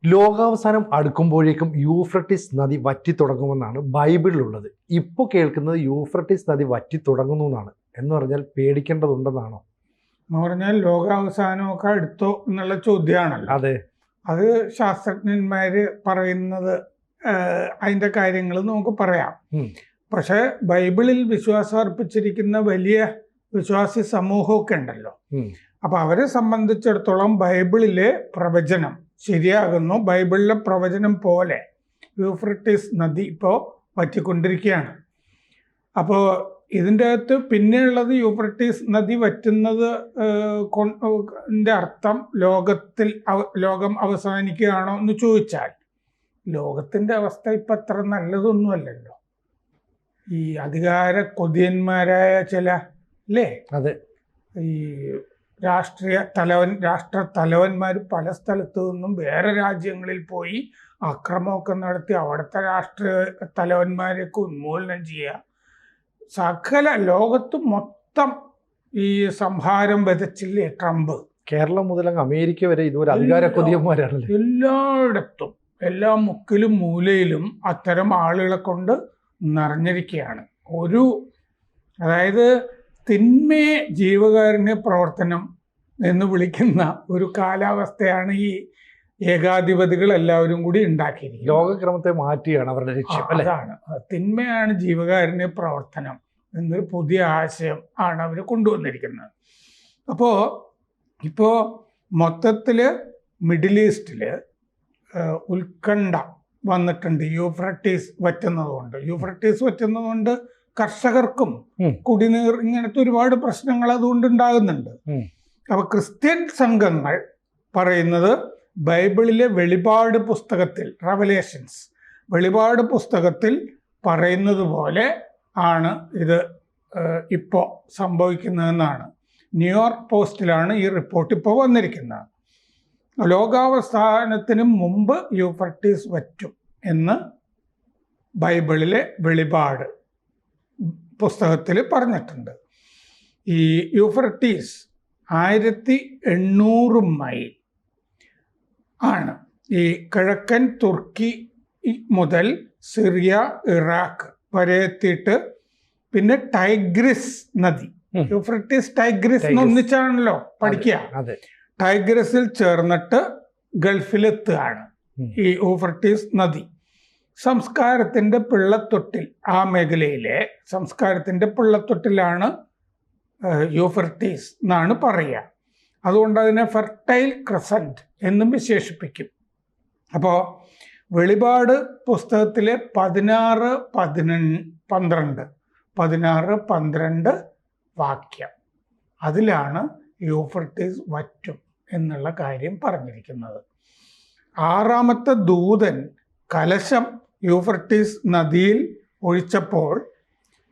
ലോകാവസാനം അടുക്കുമ്പോഴേക്കും യൂഫ്രട്ടീസ് നദി വറ്റിത്തുടങ്ങുമെന്നാണ് ബൈബിളിലുള്ളത്. ഇപ്പോൾ കേൾക്കുന്നത് യൂഫ്രട്ടീസ് നദി വറ്റിത്തുടങ്ങുന്നു എന്നാണ്. എന്ന് പറഞ്ഞാൽ പേടിക്കേണ്ടതുണ്ടെന്നാണോ? എന്ന് പറഞ്ഞാൽ ലോകാവസാനമൊക്കെ അടുത്തോ എന്നുള്ള ചോദ്യമാണല്ലോ. അതെ, അത് ശാസ്ത്രജ്ഞന്മാര് പറയുന്നത് അതിൻ്റെ കാര്യങ്ങൾ നമുക്ക് പറയാം. പക്ഷെ ബൈബിളിൽ വിശ്വാസം അർപ്പിച്ചിരിക്കുന്ന വലിയ വിശ്വാസി സമൂഹമൊക്കെ ഉണ്ടല്ലോ. അപ്പൊ അവരെ സംബന്ധിച്ചിടത്തോളം ബൈബിളിലെ പ്രവചനം ശരിയാകുന്നു. ബൈബിളിലെ പ്രവചനം പോലെ യൂഫ്രട്ടീസ് നദി ഇപ്പോൾ വറ്റിക്കൊണ്ടിരിക്കുകയാണ്. അപ്പോൾ ഇതിൻ്റെ അകത്ത് പിന്നെയുള്ളത് യൂഫ്രട്ടീസ് നദി വറ്റുന്നത് അർത്ഥം ലോകം അവസാനിക്കുകയാണോ എന്ന് ചോദിച്ചാൽ ലോകത്തിൻ്റെ അവസ്ഥ ഇപ്പം അത്ര നല്ലതൊന്നുമല്ലല്ലോ. ഈ അധികാര കൊതിയന്മാരായ ചില അതെ, ഈ രാഷ്ട്ര തലവന്മാർ പല സ്ഥലത്തു നിന്നും വേറെ രാജ്യങ്ങളിൽ പോയി അക്രമമൊക്കെ നടത്തി അവിടുത്തെ രാഷ്ട്രീയ തലവന്മാരെയൊക്കെ ഉന്മൂലനം ചെയ്യുക. സകല ലോകത്ത് മൊത്തം ഈ സംഹാരം വിതച്ചില്ലേ ട്രംപ്. കേരളം മുതൽ അമേരിക്ക വരെ ഇതുപോലെ അധികാര കൊതിയന്മാരാണ്. എല്ലായിടത്തും എല്ലാ മുക്കിലും മൂലയിലും അത്തരം ആളുകളെ കൊണ്ട് നിറഞ്ഞിരിക്കുകയാണ്. അതായത് തിന്മയെ ജീവകാരുണ്യ പ്രവർത്തനം എന്ന് വിളിക്കുന്ന ഒരു കാലാവസ്ഥയാണ് ഈ ഏകാധിപതികൾ എല്ലാവരും കൂടി ഉണ്ടാക്കിയിരിക്കുന്നത്. ലോകക്രമത്തെ മാറ്റിയാണ് അവരുടെ ലക്ഷ്യം. അതാണ്, തിന്മയാണ് ജീവകാരുണ്യ പ്രവർത്തനം എന്നൊരു പുതിയ ആശയം ആണ് അവർ കൊണ്ടുവന്നിരിക്കുന്നത്. ഇപ്പോൾ മൊത്തത്തിൽ മിഡിൽ ഈസ്റ്റിൽ ഉത്കണ്ഠ വന്നിട്ടുണ്ട് യൂഫ്രട്ടീസ് വറ്റുന്നതുകൊണ്ട് കർഷകർക്കും കുടിനീർ ഇങ്ങനത്തെ ഒരുപാട് പ്രശ്നങ്ങൾ അതുകൊണ്ട് ഉണ്ടാകുന്നുണ്ട്. അപ്പൊ ക്രിസ്ത്യൻ സംഘങ്ങൾ പറയുന്നത് ബൈബിളിലെ വെളിപാട് പുസ്തകത്തിൽ വെളിപാട് പുസ്തകത്തിൽ പറയുന്നത് പോലെ ആണ് ഇത് ഇപ്പോൾ സംഭവിക്കുന്നതെന്നാണ്. ന്യൂയോർക്ക് പോസ്റ്റിലാണ് ഈ റിപ്പോർട്ട് ഇപ്പോൾ വന്നിരിക്കുന്നത്. ലോകാവസാനത്തിന് മുമ്പ് യൂഫ്രട്ടീസ് വറ്റും എന്ന് ബൈബിളിലെ വെളിപാട് പുസ്തകത്തിൽ പറഞ്ഞിട്ടുണ്ട്. ഈ യൂഫ്രട്ടീസ് 1800 മൈൽ ആണ് ഈ കിഴക്കൻ തുർക്കി മുതൽ സിറിയ, ഇറാഖ് വരെ എത്തിയിട്ട് പിന്നെ ടൈഗ്രിസ് നദി, യൂഫ്രട്ടീസ് ടൈഗ്രിസ് ഒന്നിച്ചാണല്ലോ പഠിക്കുക. ടൈഗ്രിസിൽ ചേർന്നിട്ട് ഗൾഫിലെത്തുകയാണ് ഈ യൂഫ്രട്ടീസ് നദി. സംസ്കാരത്തിൻ്റെ പിള്ളത്തൊട്ടിൽ, ആ മേഖലയിലെ സംസ്കാരത്തിൻ്റെ പിള്ളത്തൊട്ടിലാണ് യൂഫ്രട്ടീസ് എന്നാണ് പറയുക. അതുകൊണ്ട് അതിനെ ഫെർട്ടൈൽ ക്രസൻറ്റ് എന്നും വിശേഷിപ്പിക്കും. അപ്പോൾ വെളിപാട് പുസ്തകത്തിലെ 16-12 വാക്യം, അതിലാണ് യൂഫ്രട്ടീസ് വറ്റും എന്നുള്ള കാര്യം പറഞ്ഞിരിക്കുന്നത്. 6ാമത്തെ ദൂതൻ കലശം യൂഫ്രട്ടീസ് നദിയിൽ ഒഴിച്ചപ്പോൾ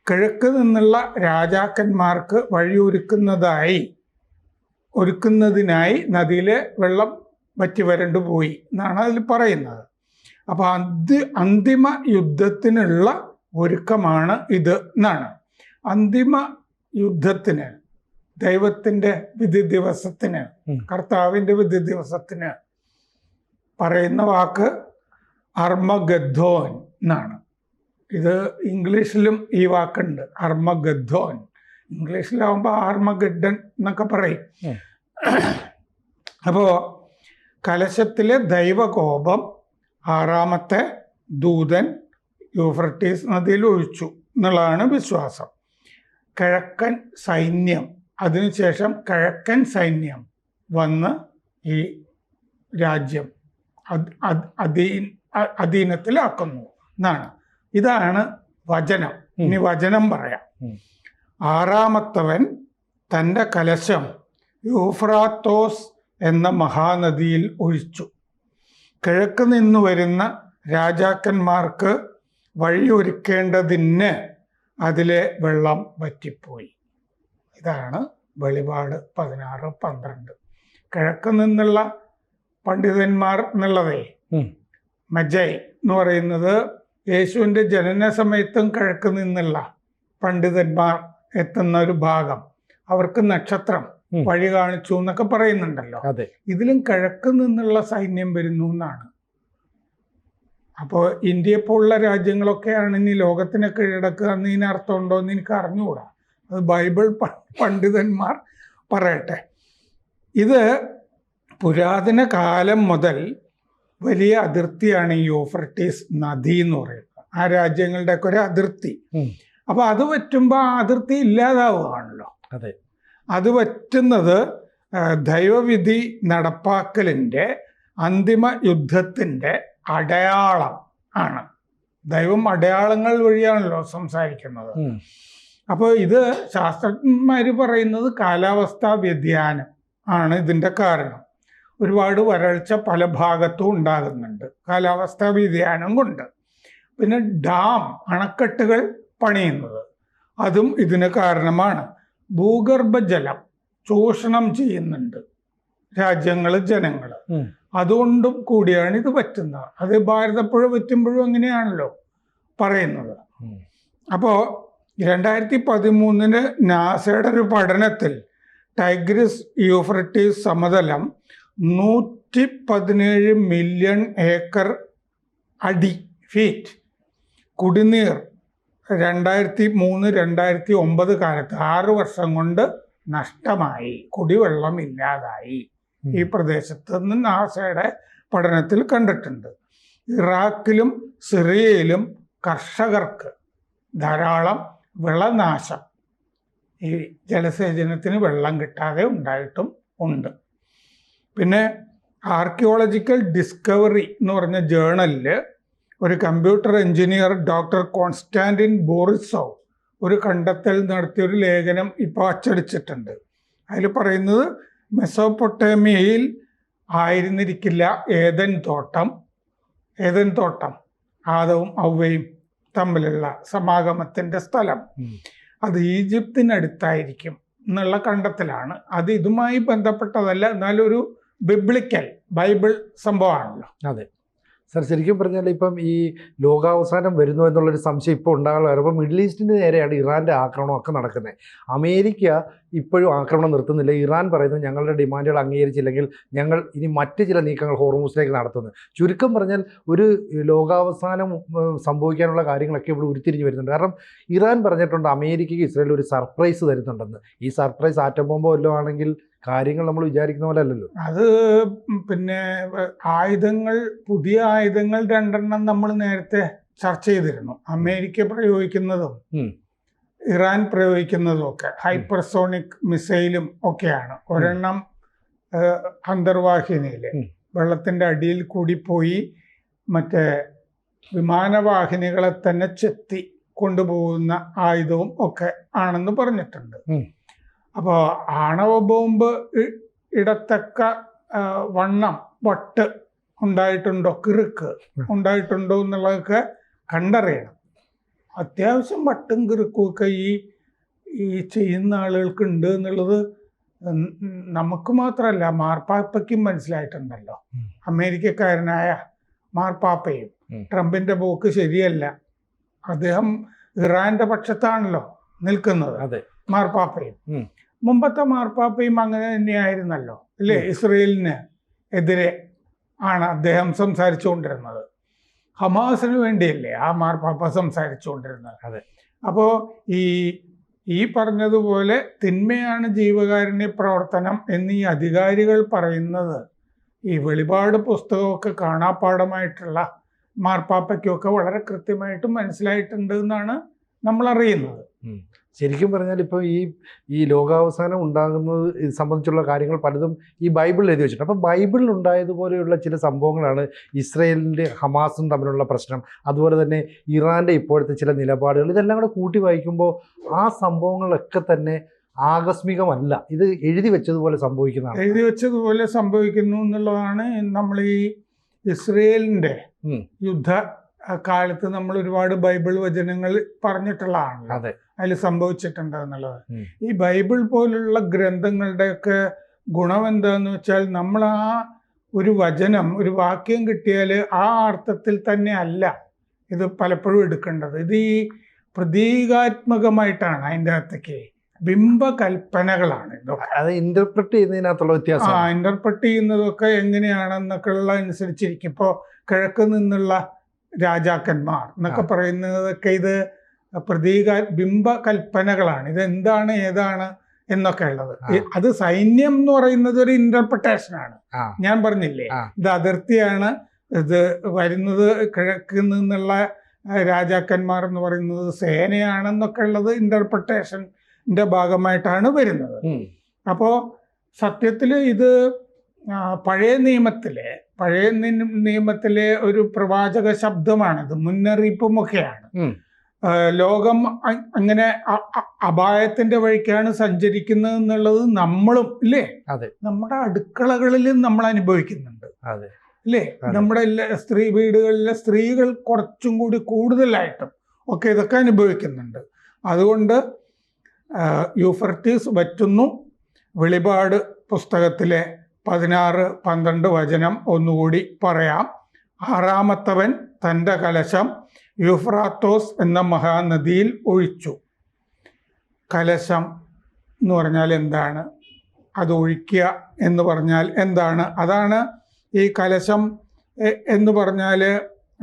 കിഴക്ക് നിന്നുള്ള രാജാക്കന്മാർക്ക് ഒരുക്കുന്നതിനായി നദിയിലെ വെള്ളം വറ്റി വരണ്ടു പോയി എന്നാണ് അതിൽ പറയുന്നത്. അപ്പോൾ അന്തിമ യുദ്ധത്തിനുള്ള ഒരുക്കമാണ് ഇത് എന്നാണ്. അന്തിമ യുദ്ധത്തിന്, ദൈവത്തിൻ്റെ വിധി ദിവസത്തിന്, കർത്താവിൻ്റെ വിധി ദിവസത്തിന് പറയുന്ന വാക്ക് അർമഗദ്ദോൻ എന്നാണ്. ഇത് ഇംഗ്ലീഷിലും ഈ വാക്കുണ്ട്, അർമഗദ്ദോൻ. ഇംഗ്ലീഷിലാവുമ്പോൾ ആർമഗഡൻ എന്നൊക്കെ പറയും. അപ്പോൾ കലശത്തിലെ ദൈവകോപം 6ാമത്തെ ദൂതൻ യൂഫ്രട്ടീസ് നദിയിൽ ഒഴിച്ചു എന്നുള്ളതാണ് വിശ്വാസം. കിഴക്കൻ സൈന്യം, അതിനുശേഷം കിഴക്കൻ സൈന്യം വന്ന് ഈ രാജ്യം അധീനത്തിലാക്കുന്നു എന്നാണ്. ഇതാണ് വചനം. ഇനി വചനം പറയാം. 6ാമത്തവൻ തൻ്റെ കലശം യൂഫ്രാത്തോസ് എന്ന മഹാനദിയിൽ ഒഴിച്ചു. കിഴക്ക് നിന്ന് വരുന്ന രാജാക്കന്മാർക്ക് വഴിയൊരുക്കേണ്ടതിന് അതിലെ വെള്ളം വറ്റിപ്പോയി. ഇതാണ് വെളിപാട് 16-12. കിഴക്ക് നിന്നുള്ള പണ്ഡിതന്മാർ എന്നുള്ളതേ, മജൈ എന്ന് പറയുന്നത് യേശുവിൻ്റെ ജനന സമയത്തും കിഴക്ക് നിന്നുള്ള പണ്ഡിതന്മാർ എത്തുന്ന ഒരു ഭാഗം, അവർക്ക് നക്ഷത്രം വഴി കാണിച്ചു എന്നൊക്കെ പറയുന്നുണ്ടല്ലോ. ഇതിലും കിഴക്ക് നിന്നുള്ള സൈന്യം വരുന്നു എന്നാണ് അപ്പോൾ ഇന്ത്യയെ പോലുള്ള രാജ്യങ്ങളൊക്കെയാണ് ഇനി ലോകത്തിനെ കീഴടക്കുക എന്നതിന് അർത്ഥമുണ്ടോ എന്ന് എനിക്ക് അറിഞ്ഞുകൂടാ. അത് ബൈബിൾ പണ്ഡിതന്മാർ പറയട്ടെ. ഇത് പുരാതന കാലം മുതൽ വലിയ അതിർത്തിയാണ് ഈ യൂഫ്രട്ടീസ് നദി എന്ന് പറയുന്നത്. ആ രാജ്യങ്ങളുടെയൊക്കെ ഒരു അതിർത്തി. അപ്പോൾ അത് പറ്റുമ്പോൾ ആ അതിർത്തി ഇല്ലാതാവുകയാണല്ലോ. അതെ, അത് പറ്റുന്നത് ദൈവവിധി നടപ്പാക്കലിൻ്റെ അന്തിമ യുദ്ധത്തിൻ്റെ അടയാളം ആണ്. ദൈവം അടയാളങ്ങൾ വഴിയാണല്ലോ സംസാരിക്കുന്നത്. അപ്പോൾ ഇത് ശാസ്ത്രജ്ഞന്മാർ പറയുന്നത് കാലാവസ്ഥാ വ്യതിയാനം ആണ് ഇതിൻ്റെ കാരണം. ഒരുപാട് വരൾച്ച പല ഭാഗത്തും ഉണ്ടാകുന്നുണ്ട് കാലാവസ്ഥാ വ്യതിയാനം കൊണ്ട്. പിന്നെ ഡാം, അണക്കെട്ടുകൾ പണിയുന്നത്, അതും ഇതിന് കാരണമാണ്. ഭൂഗർഭജലം ചൂഷണം ചെയ്യുന്നുണ്ട് രാജ്യങ്ങൾ, ജനങ്ങൾ. അതുകൊണ്ടും കൂടിയാണ് ഇത് പറ്റുന്നത്. അത് ഭാരതപ്പുഴ പറ്റുമ്പോഴും അങ്ങനെയാണല്ലോ പറയുന്നത്. അപ്പോൾ 2013 നാസയുടെ ഒരു പഠനത്തിൽ ടൈഗ്രിസ് യൂഫ്രട്ടീസ് സമതലം 117 മില്യൺ ഏക്കർ അടി ഫീറ്റ് കുടിനീർ 2003-2009 കാലത്ത് 6 വർഷം കൊണ്ട് നഷ്ടമായി, കുടിവെള്ളം ഇല്ലാതായി ഈ പ്രദേശത്ത് നിന്ന് നാസയുടെ പഠനത്തിൽ കണ്ടിട്ടുണ്ട്. ഇറാഖിലും സിറിയയിലും കർഷകർക്ക് ധാരാളം വിളനാശം ഈ ജലസേചനത്തിന് വെള്ളം കിട്ടാതെ ഉണ്ടായിട്ടും ഉണ്ട്. പിന്നെ ആർക്കിയോളജിക്കൽ ഡിസ്കവറി എന്ന് പറഞ്ഞ ജേണലിൽ ഒരു computer engineer doctor Konstantin Borisov ഒരു കണ്ടെത്തൽ നടത്തിയൊരു ലേഖനം ഇപ്പോൾ അച്ചടിച്ചിട്ടുണ്ട്. അതിൽ പറയുന്നത് മെസോപ്പൊട്ടേമിയയിൽ ആയിരുന്നിരിക്കില്ല ഏദൻ തോട്ടം, ആദവും ഔവയും തമ്മിലുള്ള സമാഗമത്തിൻ്റെ സ്ഥലം. അത് ഈജിപ്തിനടുത്തായിരിക്കും എന്നുള്ള കണ്ടെത്തലാണ്. അത് ഇതുമായി ബന്ധപ്പെട്ടതല്ല, എന്നാലൊരു ബൈബിൾ സംഭവമാണല്ലോ. അതെ സർ, ശരിക്കും പറഞ്ഞാൽ ഇപ്പം ഈ ലോകാവസാനം വരുന്നു എന്നുള്ളൊരു സംശയം ഇപ്പോൾ ഉണ്ടാകാൻ വരുമ്പോൾ മിഡിൽ ഈസ്റ്റിന് നേരെയാണ് ഇറാൻ്റെ ആക്രമണമൊക്കെ നടക്കുന്നത്. അമേരിക്ക ഇപ്പോഴും ആക്രമണം നിർത്തുന്നില്ല. ഇറാൻ പറയുന്നു ഞങ്ങളുടെ ഡിമാൻഡുകൾ അംഗീകരിച്ചില്ലെങ്കിൽ ഞങ്ങൾ ഇനി മറ്റ് ചില നീക്കങ്ങൾ ഹോർമൂസിലേക്ക് നടത്തുന്നു. ചുരുക്കം പറഞ്ഞാൽ ഒരു ലോകാവസാനം സംഭവിക്കാനുള്ള കാര്യങ്ങളൊക്കെ ഇവിടെ ഉരുത്തിരിഞ്ഞ് വരുന്നുണ്ട്. കാരണം ഇറാൻ പറഞ്ഞിട്ടുണ്ട് അമേരിക്കയ്ക്ക് ഇസ്രായേൽ ഒരു സർപ്രൈസ് തരുന്നുണ്ടെന്ന്. ഈ സർപ്രൈസ് ആറ്റം ബോംബ് വല്ലതും ആണെങ്കിൽ കാര്യങ്ങൾ നമ്മൾ വിചാരിക്കുന്ന പോലെ അല്ലല്ലോ. അത് പിന്നെ പുതിയ ആയുധങ്ങൾ 2 നമ്മൾ നേരത്തെ ചർച്ച ചെയ്തിരുന്നു. അമേരിക്ക പ്രയോഗിക്കുന്നതും ഇറാൻ പ്രയോഗിക്കുന്നതും ഒക്കെ ഹൈപ്പർസോണിക് മിസൈലും ഒക്കെയാണ്. ഒരെണ്ണം അന്തർവാഹിനിയിൽ വെള്ളത്തിൻ്റെ അടിയിൽ കൂടി പോയി മറ്റേ വിമാനവാഹിനികളെ തന്നെ ചെത്തി കൊണ്ടുപോകുന്ന ആയുധവും ഒക്കെ ആണെന്ന് പറഞ്ഞിട്ടുണ്ട്. അപ്പോൾ ആണവ ബോംബ് ഇടത്തക്ക വട്ട് ഉണ്ടായിട്ടുണ്ടോ, കിറുക്ക് ഉണ്ടായിട്ടുണ്ടോ എന്നുള്ളതൊക്കെ കണ്ടറിയണം. അത്യാവശ്യം വട്ടും കിറുക്കും ഒക്കെ ഈ ചെയ്യുന്ന ആളുകൾക്ക് ഉണ്ട് എന്നുള്ളത് നമുക്ക് മാത്രമല്ല മാർപ്പാപ്പയ്ക്കും മനസ്സിലായിട്ടുണ്ടല്ലോ. അമേരിക്കക്കാരനായ മാർപ്പാപ്പയും ട്രംപിൻ്റെ പോക്ക് ശരിയല്ല. അദ്ദേഹം ഇറാന്റെ പക്ഷത്താണല്ലോ നിൽക്കുന്നത്. മാർപ്പാപ്പയും മുമ്പത്തെ മാർപ്പാപ്പയും അങ്ങനെ തന്നെയായിരുന്നല്ലോ അല്ലേ. ഇസ്രയേലിന് എതിരെ ആണ് അദ്ദേഹം സംസാരിച്ചുകൊണ്ടിരുന്നത്. ഹമാസിന് വേണ്ടിയല്ലേ ആ മാർപ്പാപ്പ സംസാരിച്ചുകൊണ്ടിരുന്നത്. അപ്പോൾ ഈ പറഞ്ഞതുപോലെ തിന്മയാണ് ജീവകാരുണ്യ പ്രവർത്തനം എന്നീ അധികാരികൾ പറയുന്നത് ഈ വെളിപാട് പുസ്തകമൊക്കെ കാണാപ്പാടമായിട്ടുള്ള മാർപ്പാപ്പയ്ക്കൊക്കെ വളരെ കൃത്യമായിട്ട് മനസ്സിലായിട്ടുണ്ട് എന്നാണ് നമ്മൾ അറിയുന്നത്. ശരിക്കും പറഞ്ഞാൽ ഇപ്പോൾ ഈ ലോകാവസാനം ഉണ്ടാകുന്നത് ഇത് സംബന്ധിച്ചുള്ള കാര്യങ്ങൾ പലതും ഈ ബൈബിളിൽ എഴുതി വെച്ചിട്ടുണ്ട്. അപ്പോൾ ബൈബിളിൽ ഉണ്ടായതുപോലെയുള്ള ചില സംഭവങ്ങളാണ് ഇസ്രയേലിൻ്റെ ഹമാസും തമ്മിലുള്ള പ്രശ്നം, അതുപോലെ തന്നെ ഇറാൻ്റെ ഇപ്പോഴത്തെ ചില നിലപാടുകൾ, ഇതെല്ലാം കൂടെ കൂട്ടി വായിക്കുമ്പോൾ ആ സംഭവങ്ങളൊക്കെ തന്നെ ആകസ്മികമല്ല, ഇത് എഴുതി വെച്ചതുപോലെ സംഭവിക്കുന്നതാണ്. എഴുതി വെച്ചതുപോലെ സംഭവിക്കുന്നു എന്നുള്ളതാണ് നമ്മൾ ഈ ഇസ്രയേലിൻ്റെ യുദ്ധ കാലത്ത് നമ്മൾ ഒരുപാട് ബൈബിൾ വചനങ്ങൾ പറഞ്ഞിട്ടുള്ളതാണല്ലോ. അതിൽ സംഭവിച്ചിട്ടുണ്ട് എന്നുള്ളത്. ഈ ബൈബിൾ പോലുള്ള ഗ്രന്ഥങ്ങളുടെയൊക്കെ ഗുണം എന്താന്ന് വെച്ചാൽ നമ്മൾ ആ ഒരു വചനം, ഒരു വാക്യം കിട്ടിയാൽ ആ അർത്ഥത്തിൽ തന്നെ അല്ല ഇത് പലപ്പോഴും എടുക്കേണ്ടത്. ഇത് ഈ പ്രതീകാത്മകമായിട്ടാണ് അതിൻ്റെ അകത്തേക്ക് ബിംബകൽപ്പനകളാണ് ഇതൊക്കെ. അത് ഇന്റർപ്രറ്റ് ചെയ്യുന്നതിനകത്തുള്ള വ്യത്യാസം. ഇന്റർപ്രറ്റ് ചെയ്യുന്നതൊക്കെ എങ്ങനെയാണെന്നൊക്കെ ഉള്ള അനുസരിച്ചിരിക്കും. ഇപ്പോൾ കിഴക്ക് നിന്നുള്ള രാജാക്കന്മാർ എന്നൊക്കെ പറയുന്നതൊക്കെ ഇത് ബിംബ കൽപ്പനകളാണ്. ഇതെന്താണ് ഏതാണ് എന്നൊക്കെ ഉള്ളത്. അത് സൈന്യം എന്ന് പറയുന്നത് ഒരു ഇന്റർപ്രിട്ടേഷനാണ്. ഞാൻ പറഞ്ഞില്ലേ, ഇത് അതിർത്തിയാണ്, ഇത് വരുന്നത് കിഴക്ക് നിന്നുള്ള രാജാക്കന്മാർ എന്ന് പറയുന്നത് സേനയാണെന്നൊക്കെ ഉള്ളത് ഇന്റർപ്രിട്ടേഷൻ്റെ ഭാഗമായിട്ടാണ് വരുന്നത്. അപ്പോൾ സത്യത്തിൽ ഇത് പഴയ നിയമത്തിലെ ഒരു പ്രവാചക ശബ്ദമാണിത്, മുന്നറിയിപ്പുമൊക്കെയാണ്. ലോകം അങ്ങനെ അപായത്തിന്റെ വഴിക്കാണ് സഞ്ചരിക്കുന്നത് എന്നുള്ളത് നമ്മളും ഇല്ലേ, നമ്മുടെ അടുക്കളകളിലും നമ്മൾ അനുഭവിക്കുന്നുണ്ട് അല്ലേ. നമ്മുടെ വീടുകളിലെ സ്ത്രീകൾ കുറച്ചും കൂടി കൂടുതലായിട്ടും ഒക്കെ ഇതൊക്കെ അനുഭവിക്കുന്നുണ്ട്. അതുകൊണ്ട് യൂഫ്രട്ടീസ് വറ്റുന്നു. വെളിപാട് പുസ്തകത്തിലെ 16-12 വചനം ഒന്നുകൂടി പറയാം. 6-ാമത്തവൻ തൻ്റെ കലശം യൂഫ്രാത്തോസ് എന്ന മഹാനദിയിൽ ഒഴിച്ചു. കലശം എന്ന് പറഞ്ഞാൽ എന്താണ്? അത് ഒഴിക്കുക എന്ന് പറഞ്ഞാൽ എന്താണ്? അതാണ് ഈ കലശം എന്ന് പറഞ്ഞാൽ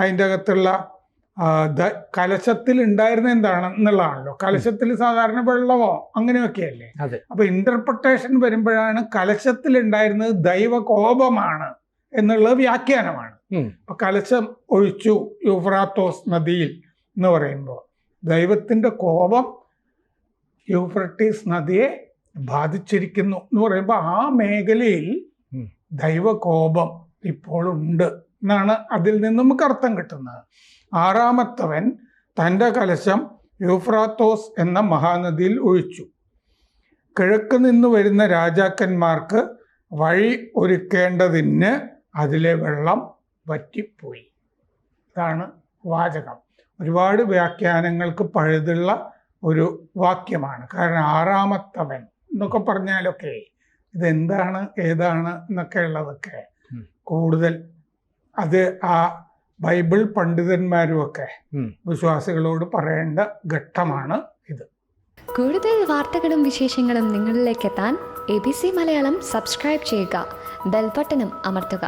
അതിൻ്റെ അകത്തുള്ള കലശത്തിൽ ഉണ്ടായിരുന്ന എന്താണെന്നുള്ളതാണല്ലോ. കലശത്തിൽ സാധാരണ വെള്ളമോ അങ്ങനെയൊക്കെയല്ലേ. അപ്പൊ ഇന്റർപ്രിട്ടേഷൻ വരുമ്പോഴാണ് കലശത്തിൽ ഉണ്ടായിരുന്നത് ദൈവകോപമാണ് എന്നുള്ളത് വ്യാഖ്യാനമാണ്. അപ്പൊ കലശം ഒഴിച്ചു യൂഫ്രാത്തോസ് നദിയിൽ എന്ന് പറയുമ്പോൾ ദൈവത്തിന്റെ കോപം യൂഫ്രട്ടീസ് നദിയെ ബാധിച്ചിരിക്കുന്നു എന്ന് പറയുമ്പോൾ ആ മേഖലയിൽ ദൈവകോപം ഇപ്പോഴുണ്ട് എന്നാണ് അതിൽ നിന്ന് നമുക്ക് അർത്ഥം കിട്ടുന്നത്. 6-ാമത്തവൻ തൻ്റെ കലശം യൂഫ്രാത്തോസ് എന്ന മഹാനദിയിൽ ഒഴിച്ചു. കിഴക്ക് നിന്ന് വരുന്ന രാജാക്കന്മാർക്ക് വഴി ഒരുക്കേണ്ടതിന് അതിലെ വെള്ളം വറ്റിപ്പോയി. ഇതാണ് വാചകം. ഒരുപാട് വ്യാഖ്യാനങ്ങൾക്ക് പഴുതുള്ള ഒരു വാക്യമാണ്. കാരണം 6-ാമത്തവൻ എന്നൊക്കെ പറഞ്ഞാലൊക്കെ ഇതെന്താണ് ഏതാണ് എന്നൊക്കെ ഉള്ളതൊക്കെ കൂടുതൽ അത് ആ ബൈബിൾ പണ്ഡിതന്മാരുമൊക്കെ വിശ്വാസികളോട് പറയേണ്ട ഘട്ടമാണ് ഇത്. കൂടുതൽ വാർത്തകളും വിശേഷങ്ങളും നിങ്ങളിലേക്ക് എത്താൻ ABC മലയാളം സബ്സ്ക്രൈബ് ചെയ്യുക, ബെൽ ബട്ടണും അമർത്തുക.